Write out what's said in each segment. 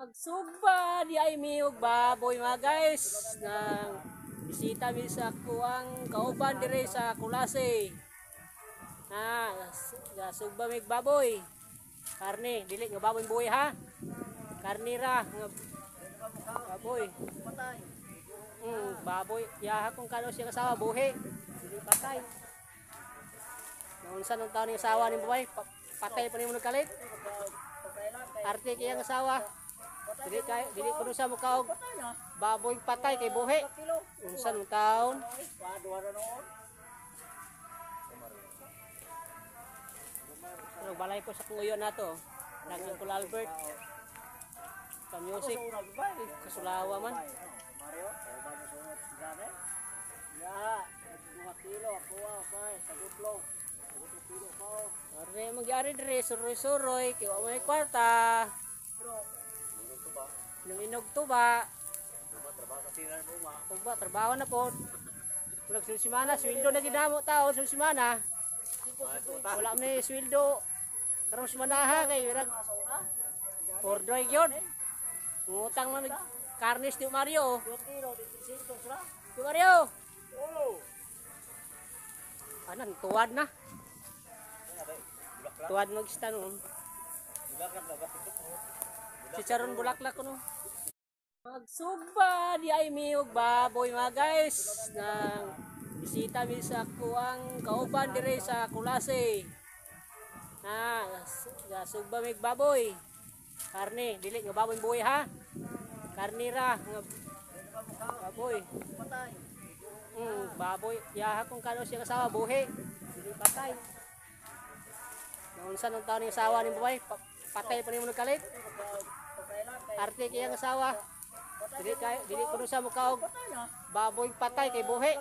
Magsugba di ay miyog baboy mga guys nang bisita mi sa kuang kauban dire sa Kulase. Sugba mig baboy. Karne, dili nga baboy buhay ha. Karne ra nga baboy. Baboy. Yaha kung kano siya kasawa buhi. Dili patay. Naunsa nung taon yung asawa ni buhay? Patay pa ni mo nagkalit. Arte kaya ang asawa. Dili ko sa mukaog baboy patay kay buhi. Unsa nung taon? Pero balay ko sa kunguyo nato. Naging Kul Albert. Sa music. Kasulawa man. Arne magyari dire suroy-suroy kay wa may kwarta. Inog tuba. Trabaho na po. Pulag sa simana, sweldo na ginamo tao sa simana. Wala may sweldo. Karong simanaha kay for dry gyud. Ngutang man karnis ni Mario. Di Mario. Anan tuwad na. Tuwad magstanon. Si Charon Bulaklak kuno. Magsugba di ay miyog baboy mga guys nang bisita mi sa kuang kauban dire sa Kulase. Sugba mig baboy. Karne, dili nga baboy buhay ha. Karne ra nga baboy. Baboy. Yaha kung kano siya kasawa buhi. Dili patay. Naunsa nung taon yung asawa ni buhay? Patay pa ni mo nagkalit. Arte kaya ang asawa. Dili ko sa mukaog baboy patay kay buhi.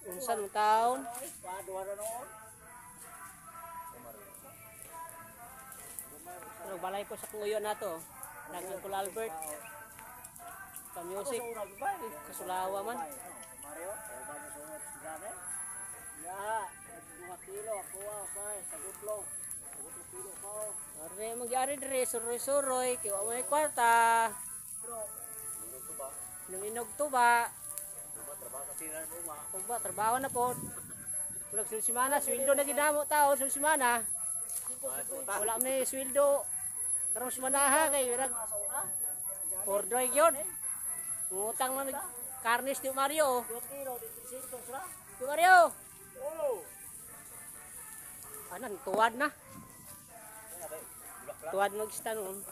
Unsa nung taon? Pero balay ko sa kunguyo nato. Naging Kul Albert. Sa music. Kasulawa man. Arne magyari dire suroy-suroy kay wa may kwarta. Inog tuba. Trabaho na po. Pulag sa simana, sweldo na ginamo tao sa simana. Wala may sweldo. Karong simanaha kay for dry gyud. Ngutang man karnis ni Mario. Di Mario. Anan tuwad na. Tuwad magstanon.